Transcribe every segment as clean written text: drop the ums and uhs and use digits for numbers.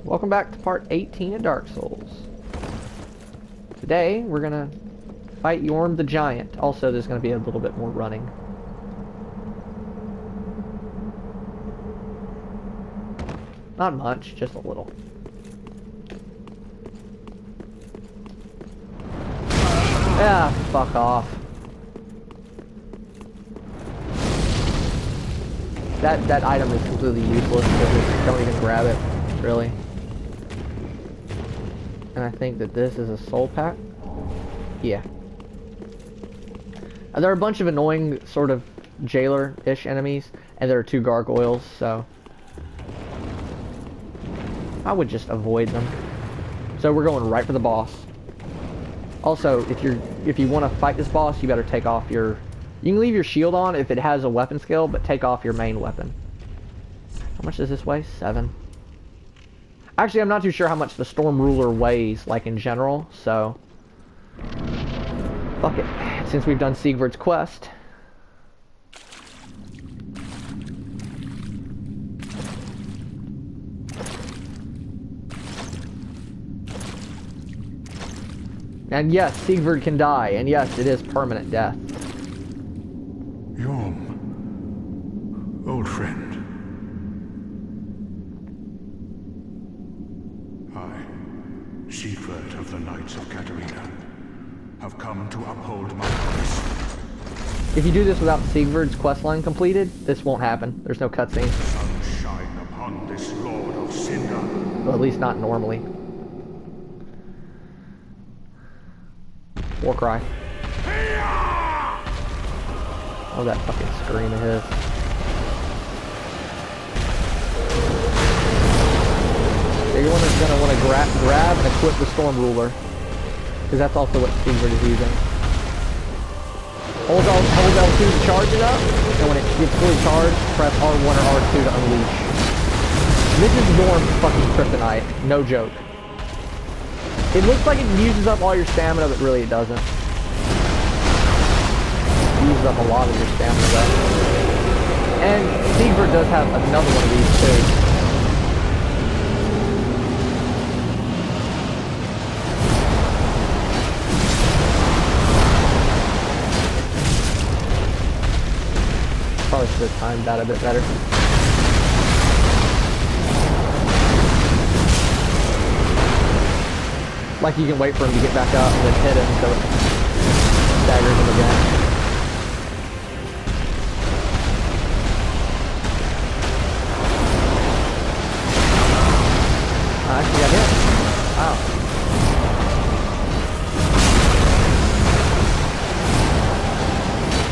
welcome back to part 18 of Dark Souls. Today, we're gonna fight Yhorm the Giant. Also, there's gonna be a little bit more running. Not much, just a little. Ah, fuck off. That item is completely useless, so just don't even grab it, really. And I think that this is a soul pack. Yeah. And there are a bunch of annoying sort of jailer-ish enemies, and there are 2 gargoyles, so I would just avoid them. So we're going right for the boss. Also, if you want to fight this boss, you better take off your... You can leave your shield on if it has a weapon skill, but take off your main weapon. How much does this weigh? 7. Actually, I'm not too sure how much the Storm Ruler weighs, like, in general, so... Fuck it. Since we've done Siegward's quest... And yes, Siegward can die, and yes, it is permanent death. Yhorm, old friend. I, Siegward of the Knights of Katarina, have come to uphold my promise. If you do this without Siegward's questline completed, this won't happen. There's no cutscene. Sunshine upon this Lord of Cinder. Well, at least not normally. War cry. Oh, that fucking scream of his. Yeah, you're gonna want to grab and equip the Storm Ruler, because that's also what Siegward is using. Hold L2 to charge it up, and when it gets fully charged, press R1 or R2 to unleash. This is Yhorm's fucking kryptonite, no joke. It looks like it uses up all your stamina, but really it doesn't. It uses up a lot of your stamina, though. And Siegward does have another one of these, too. Probably should have timed that a bit better. Like you can wait for him to get back up and then hit him so it staggers him again. I actually got hit. Wow.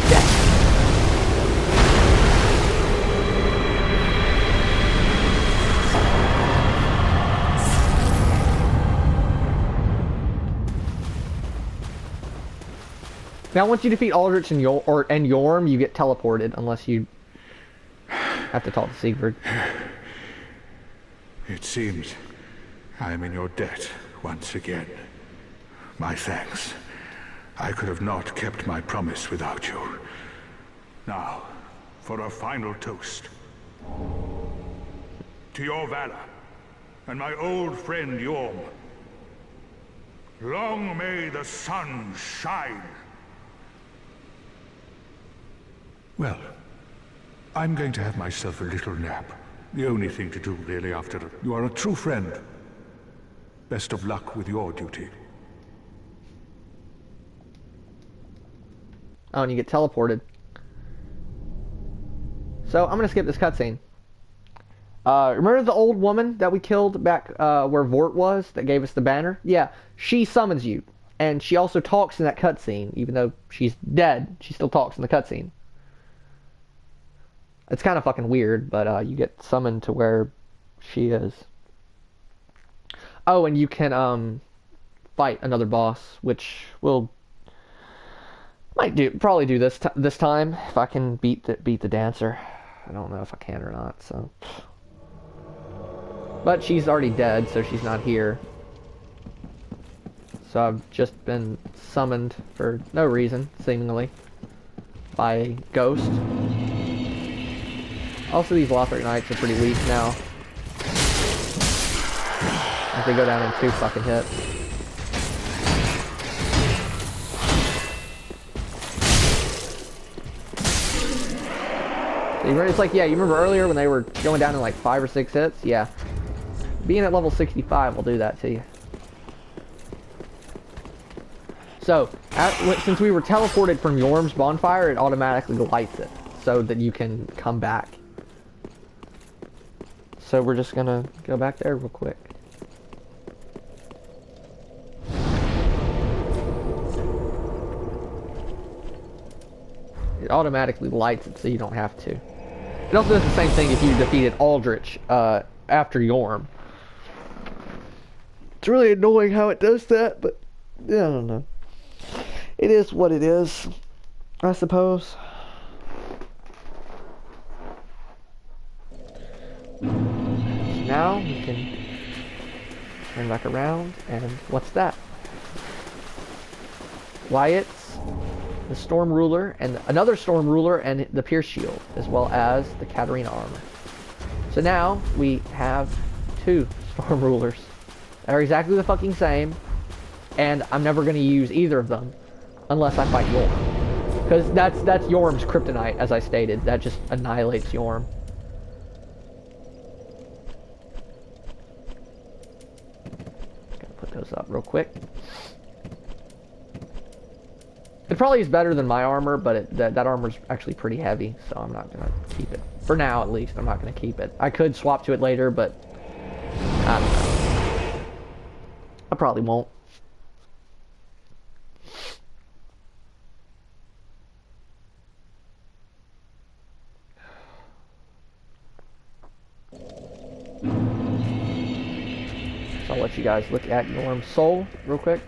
Yes. Now, once you defeat Aldrich and Yhorm, you get teleported, unless you have to talk to Siegward. It seems I am in your debt once again. My thanks. I could have not kept my promise without you. Now, for a final toast. To your valor, and my old friend Yhorm. Long may the sun shine. Well, I'm going to have myself a little nap. The only thing to do, really, after... You are a true friend. Best of luck with your duty. Oh, and you get teleported. So, I'm gonna skip this cutscene. Remember the old woman that we killed back where Vort was, that gave us the banner? Yeah, she summons you. And she also talks in that cutscene, even though she's dead, she still talks in the cutscene. It's kind of fucking weird, but you get summoned to where she is. Oh, and you can fight another boss, which will probably do this time if I can beat the dancer. I don't know if I can or not. So, but she's already dead, so she's not here. So I've just been summoned for no reason, seemingly, by a ghost. Also, these Lothric Knights are pretty weak now. they go down in 2 fucking hits. It's like, yeah, you remember earlier when they were going down in like 5 or 6 hits? Yeah. Being at level 65 will do that to you. So, since we were teleported from Yhorm's bonfire, it automatically lights it so that you can come back. So we're just gonna go back there real quick. It automatically lights it so you don't have to. It also does the same thing if you defeated Aldrich after Yhorm. It's really annoying how it does that, but yeah, I don't know. It is what it is, I suppose. So now we can turn back around, and what's that? Wyatt's, the Storm Ruler, and another Storm Ruler, and the Pierce Shield, as well as the Katarina armor. So now we have 2 Storm Rulers. They're exactly the fucking same, and I'm never going to use either of them unless I fight Yhorm. Because that's Yhorm's kryptonite, as I stated. That just annihilates Yhorm. Gotta put those up real quick. It probably is better than my armor, but that armor's actually pretty heavy, so I'm not going to keep it. For now, at least, I'm not going to keep it. I could swap to it later, but I don't know. I probably won't. So I'll let you guys look at Yhorm's soul real quick.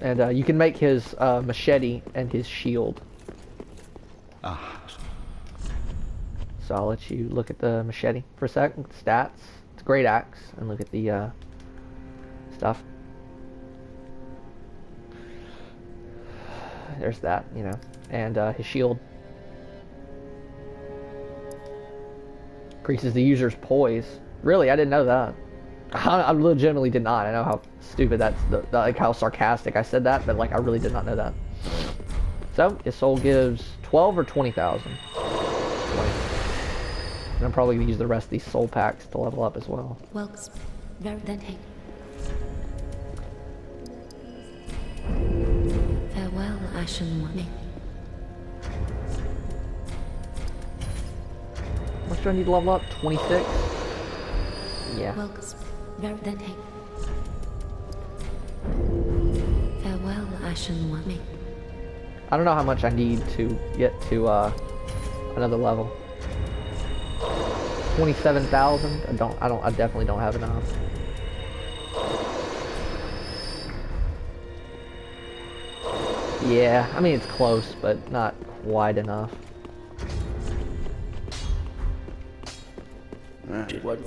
And you can make his machete and his shield. Ah. So I'll let you look at the machete for a second. Stats. It's a great axe. And look at the stuff. There's that, you know. And his shield. Increases the user's poise. Really? I didn't know that. I legitimately did not. I know how stupid that's, like how sarcastic I said that, but like I really did not know that. So, his soul gives 12 or 20,000? 20. And I'm probably going to use the rest of these soul packs to level up as well. Farewell, Ashen One. How much do I need to level up? 26? Yeah. Farewell, Ashen One. I don't know how much I need to get to another level. 27,000? I definitely don't have enough. Yeah, I mean it's close, but not quite enough. What?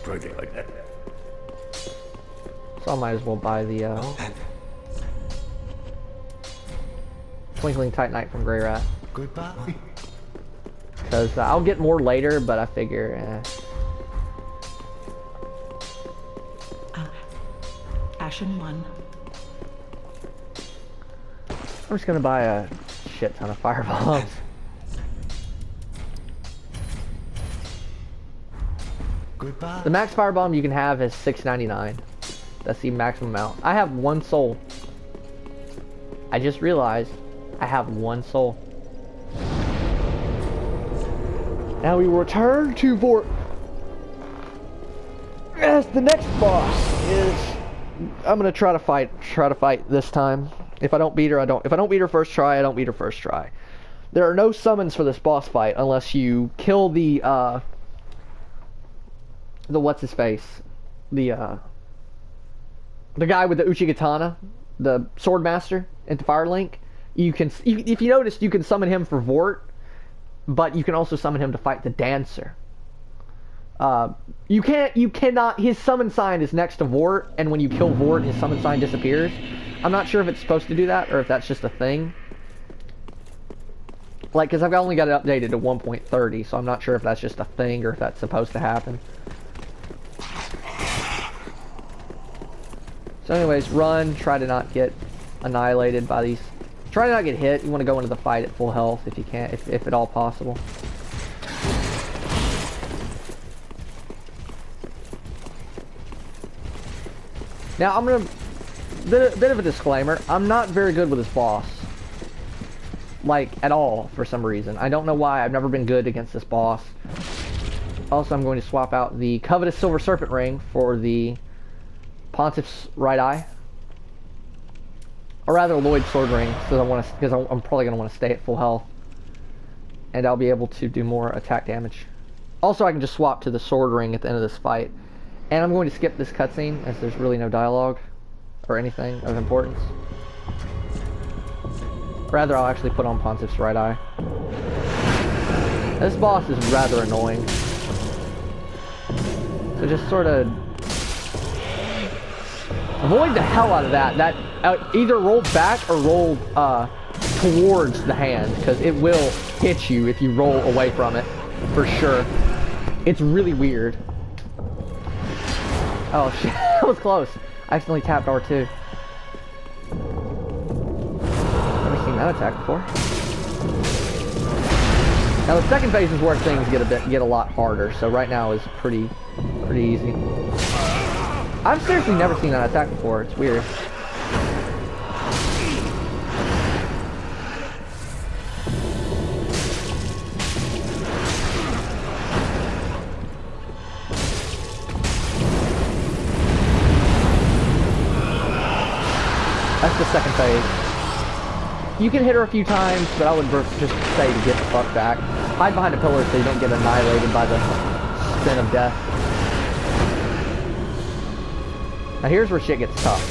Project like that. So I might as well buy the Twinkling Titanite from Grey Rat. Goodbye. Because I'll get more later, but I figure, Ashen One. I'm just gonna buy a shit ton of firebombs. Goodbye. The max firebomb you can have is 699. That's the maximum amount. I have 1 soul. I just realized I have 1 soul. Now we will return to Vort. As the next boss is, I'm gonna try to fight this time. If I don't beat her, I don't. If I don't beat her first try, I don't beat her first try. There are no summons for this boss fight unless you kill the what's his face, the guy with the Uchigatana, the sword master into Firelink. You can, if you noticed, you can summon him for Vort, but you can also summon him to fight the dancer. You cannot, his summon sign is next to Vort, and when you kill Vort, his summon sign disappears. I'm not sure if it's supposed to do that, or if that's just a thing. Like, because I've only got it updated to 1.30, so I'm not sure if that's just a thing, or if that's supposed to happen. So anyways, run, try to not get annihilated by these. Try to not get hit. You want to go into the fight at full health if you can, if at all possible. Now I'm gonna bit of a disclaimer. I'm not very good with this boss, like at all for some reason. I don't know why. I've never been good against this boss. Also, I'm going to swap out the covetous silver serpent ring for the Pontiff's right eye, or rather Lloyd's sword ring, because I'm probably gonna want to stay at full health, and I'll be able to do more attack damage. Also, I can just swap to the sword ring at the end of this fight. And I'm going to skip this cutscene, as there's really no dialogue or anything of importance. Rather, I'll actually put on Pontiff's right eye. This boss is rather annoying. So just sort of avoid the hell out of that. That either roll back or roll towards the hand, because it will hit you if you roll away from it, for sure. It's really weird. Oh shit, that was close. I accidentally tapped R2. Never seen that attack before. Now the second phase is where things get a lot harder, so right now is pretty easy. I've seriously never seen that attack before, it's weird. That's the second phase. You can hit her a few times, but I would just say to get the fuck back. Hide behind a pillar so you don't get annihilated by the spin of death. Now here's where shit gets tough.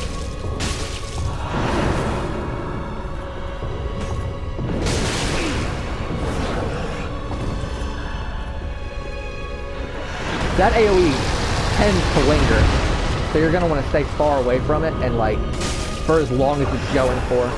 That AoE tends to linger, so you're going to want to stay far away from it and like for as long as it's going for.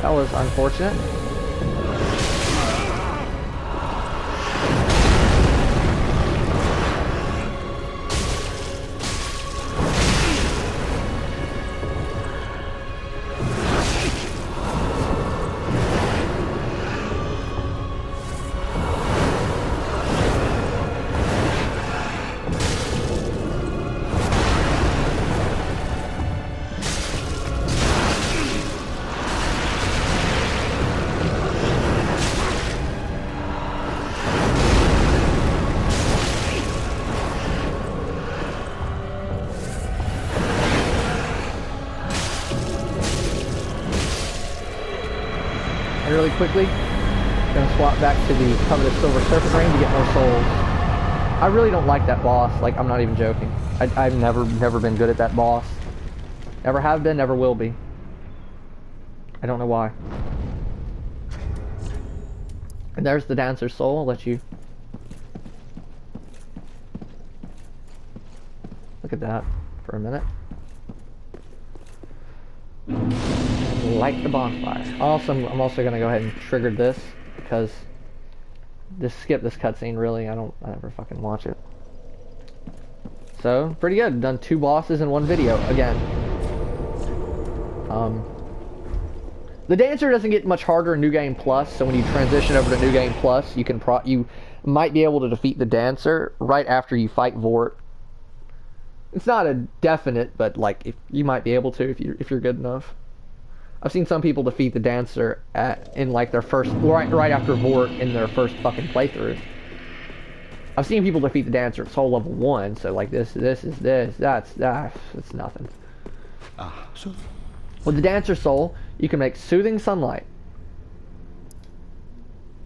That was unfortunate. Really quickly, gonna swap back to the covetous silver serpent ring to get more souls. I really don't like that boss. Like, I'm not even joking. I've never been good at that boss. Never have been, never will be. I don't know why. And there's the dancer's soul. I'll let you look at that for a minute. Light the bonfire. Also, I'm also gonna go ahead and trigger this because skip this cutscene. Really, I never fucking watch it. So pretty good. Done 2 bosses in 1 video again. The dancer doesn't get much harder in New Game Plus, so when you transition over to New Game Plus, you might be able to defeat the dancer right after you fight Vort. It's not a definite, but like if you might be able to if you're good enough. I've seen some people defeat the dancer in like their first right after Vort in their first fucking playthrough. I've seen people defeat the dancer at soul level 1, so like that's nothing. So With the Dancer Soul, you can make Soothing Sunlight.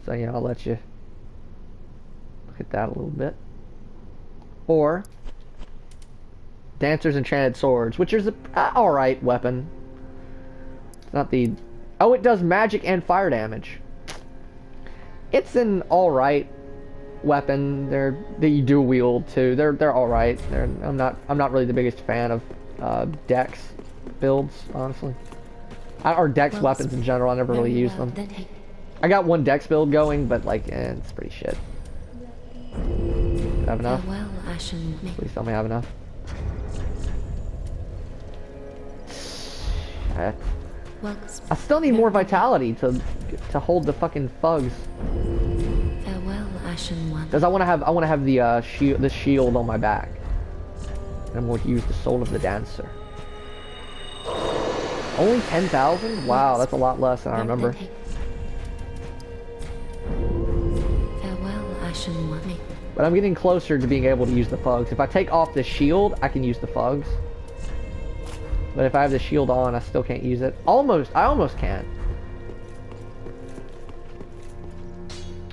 So, yeah, I'll let you look at that a little bit. Or Dancer's Enchanted Swords, which is a alright weapon. It's not the... Oh, it does magic and fire damage. It's an alright weapon. That you do wield too. They're alright. I'm not really the biggest fan of Dex builds, honestly. Or Dex weapons in general. I never really use them. I got one Dex build going, but like, it's pretty shit. Have enough? Farewell, Ashen Woman. Please tell me I have enough. I still need more vitality to hold the fucking thugs. Farewell, Ashen One. Because I want to have the shield on my back. And I'm going to use the Soul of the Dancer. Only 10,000? Wow, that's a lot less than I remember. Farewell, Ashen One. But I'm getting closer to being able to use the Fugs. If I take off the shield, I can use the Fugs. But if I have the shield on, I still can't use it. I almost can.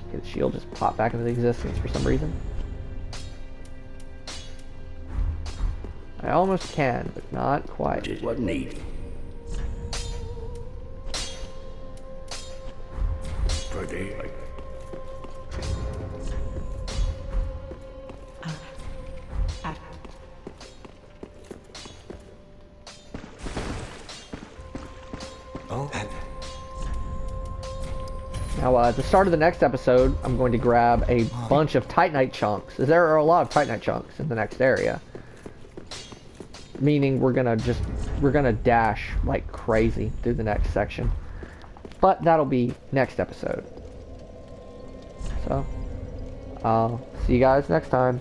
Okay, the shield just popped back into existence for some reason. I almost can, but not quite. Just what need. Pretty like. Oh. Now, at the start of the next episode, I'm going to grab a bunch of Titanite chunks. There are a lot of Titanite chunks in the next area. Meaning we're gonna dash like crazy through the next section. But that'll be next episode. So, I'll see you guys next time.